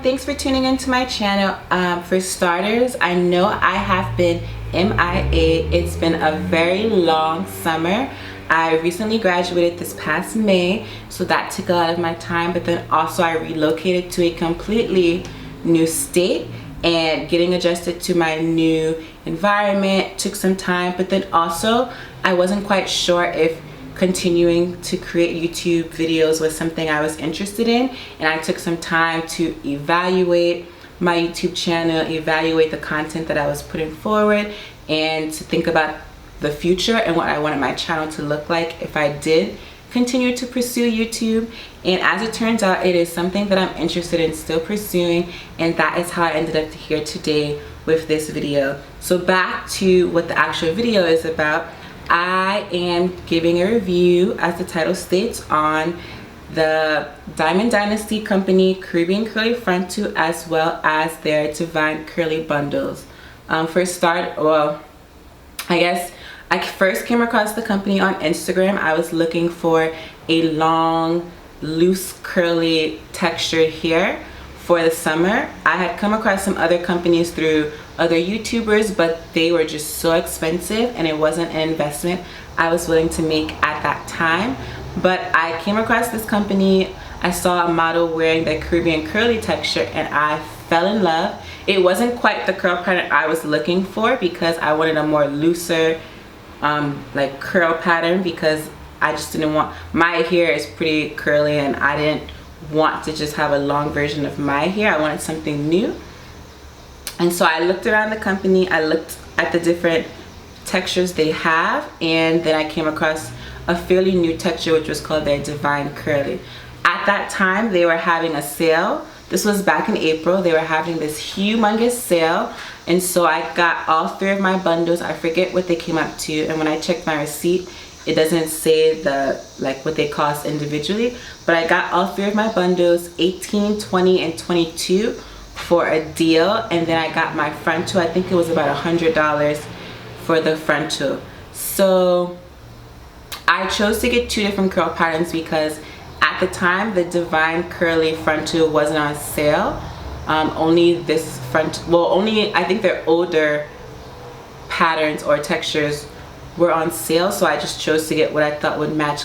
thanks for tuning into my channel. For starters, I know I have been MIA. It's been a very long summer. I recently graduated this past May, so that took a lot of my time, but then also I relocated to a completely new state, and getting adjusted to my new environment took some time. But then also I wasn't quite sure if continuing to create YouTube videos was something I was interested in, and I took some time to evaluate my YouTube channel, evaluate the content that I was putting forward, and to think about the future and what I wanted my channel to look like if I did continue to pursue YouTube. And as it turns out, it is something that I'm interested in still pursuing, and that is how I ended up here today with this video. So back to what the actual video is about. I am giving a review, as the title states, on the Dynasty company Caribbean Curly Frontal, as well as their Divine Curly bundles. For a start, well, I guess I first came across the company on Instagram. I was looking for a long, loose, curly textured hair for the summer. I had come across some other companies through other YouTubers, but they were just so expensive and it wasn't an investment I was willing to make at that time. But I came across this company. I saw a model wearing the Caribbean curly texture and I fell in love. It wasn't quite the curl pattern I was looking for, because I wanted a more looser like curl pattern, because I just didn't want, my hair is pretty curly and I didn't want to just have a long version of my hair. I wanted something new. And so I looked around the company, I looked at the different textures they have, and then I came across a fairly new texture which was called their Divine Curly. At that time they were having a sale. This was back in April. They were having this humongous sale, and so I got all 3 of my bundles. I forget what they came up to, and when I checked my receipt it doesn't say the what they cost individually, but I got all 3 of my bundles, 18, 20, and 22, for a deal. And then I got my frontal. I think it was about $100 for the frontal. So I chose to get 2 different curl patterns because at the time the Divine Curly Frontal wasn't on sale. Only this front, well, only I think their older patterns or textures were on sale, so I just chose to get what I thought would match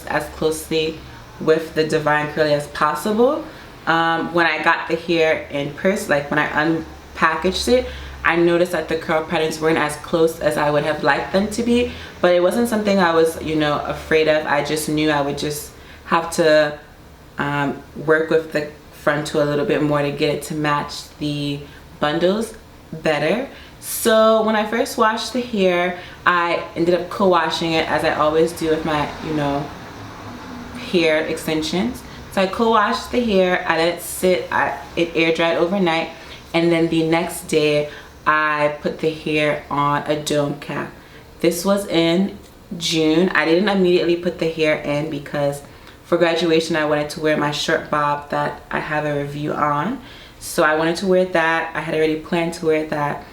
as closely with the Divine Curly as possible. When I got the hair in person, when I unpackaged it, I noticed that the curl patterns weren't as close as I would have liked them to be, but it wasn't something I was, afraid of. I just knew I would just have to work with the frontal a little bit more to get it to match the bundles better. So when I first washed the hair, I ended up co-washing it, as I always do with my, hair extensions. So I co-washed the hair, I let it sit, it air dried overnight, and then the next day I put the hair on a dome cap. This was in June. I didn't immediately put the hair in because for graduation I wanted to wear my short bob that I have a review on. So I wanted to wear that. I had already planned to wear that.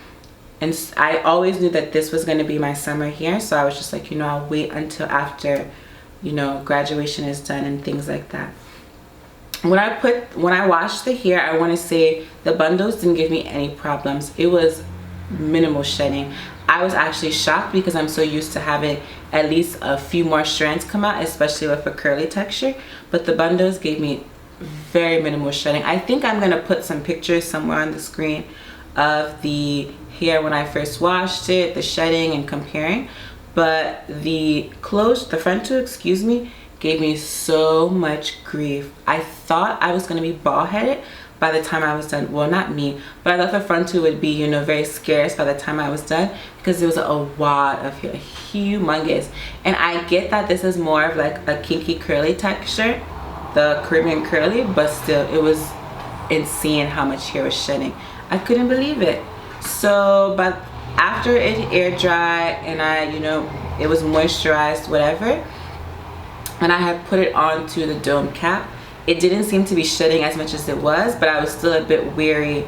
And I always knew that this was going to be my summer hair, so I was just like, I'll wait until after, graduation is done and things like that. When I washed the hair, I want to say the bundles didn't give me any problems. It was minimal shedding. I was actually shocked because I'm so used to having at least a few more strands come out, especially with a curly texture, but the bundles gave me very minimal shedding. I think I'm going to put some pictures somewhere on the screen of the hair when I first washed it, the shedding and comparing, but the frontal, excuse me, gave me so much grief. I thought I was going to be bald headed by the time I was done. Well, not me, but I thought the frontal would be, very scarce by the time I was done, because it was a wad of hair, humongous. And I get that this is more of a kinky curly texture, the Caribbean curly, but still it was insane how much hair was shedding. I couldn't believe it. So, but after it air dried and it was moisturized, whatever, and I had put it onto the dome cap, it didn't seem to be shedding as much as it was, but I was still a bit weary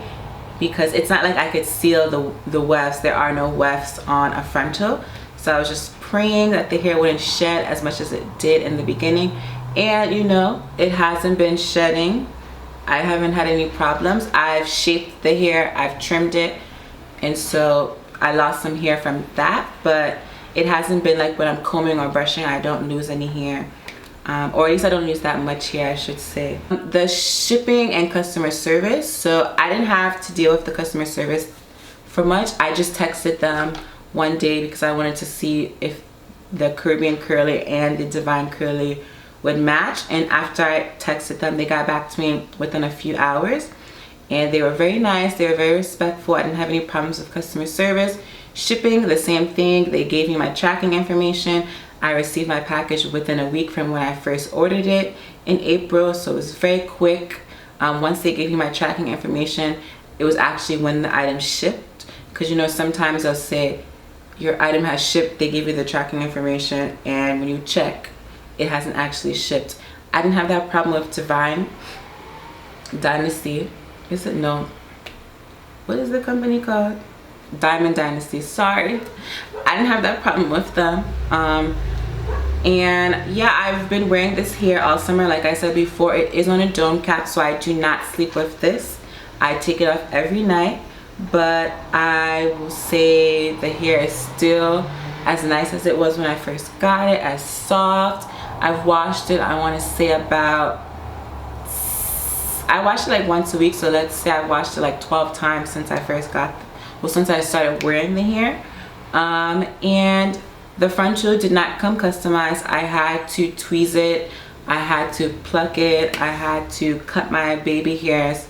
because it's not like I could seal the wefts. There are no wefts on a frontal, so I was just praying that the hair wouldn't shed as much as it did in the beginning. And it hasn't been shedding I haven't had any problems. I've shaped the hair, I've trimmed it, and so I lost some hair from that, but it hasn't been like when I'm combing or brushing, I don't lose any hair. Or at least I don't lose that much hair, I should say. The shipping and customer service, so I didn't have to deal with the customer service for much. I just texted them one day because I wanted to see if the Caribbean curly and the divine curly would match, and after I texted them, they got back to me within a few hours, and they were very nice, they were very respectful. I didn't have any problems with customer service. Shipping, the same thing. They gave me my tracking information. I received my package within a week from when I first ordered it in April, so it was very quick. Once they gave me my tracking information, it was actually when the item shipped, because you know sometimes they'll say your item has shipped, they give you the tracking information, and when you check, it hasn't actually shipped. I didn't have that problem with Dynasty. Is it? No. What is the company called? Dynasty. Sorry. I didn't have that problem with them. And yeah, I've been wearing this hair all summer. Like I said before, it is on a dome cap, so I do not sleep with this. I take it off every night, but I will say the hair is still as nice as it was when I first got it, as soft. I've washed it, I want to say I washed it like once a week, so let's say I've washed it like 12 times since I first got, since I started wearing the hair. And the frontal did not come customized. I had to tweeze it, I had to pluck it, I had to cut my baby hairs,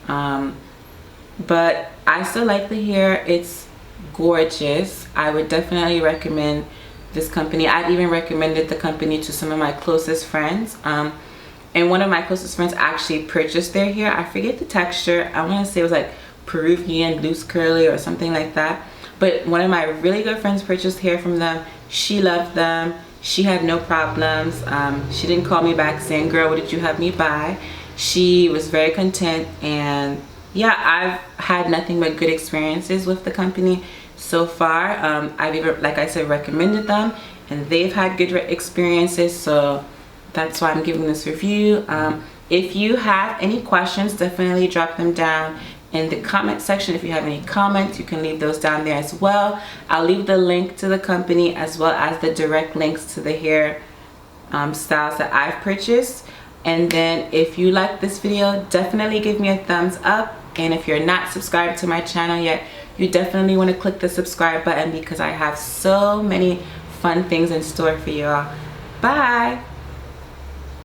but I still like the hair. It's gorgeous. I would definitely recommend this company. I've even recommended the company to some of my closest friends, and one of my closest friends actually purchased their hair. I forget the texture. I want to say it was like Peruvian loose curly or something like that, but one of my really good friends purchased hair from them. She loved them. She had no problems. She didn't call me back saying, girl, what did you have me buy? She was very content, and yeah, I've had nothing but good experiences with the company so far. I've even, like I said, recommended them, and they've had good experiences, so that's why I'm giving this review. If you have any questions, definitely drop them down in the comment section. If you have any comments, you can leave those down there as well. I'll leave the link to the company as well as the direct links to the hair styles that I've purchased. And then if you like this video, definitely give me a thumbs up, and if you're not subscribed to my channel yet, you definitely want to click the subscribe button because I have so many fun things in store for you all. Bye.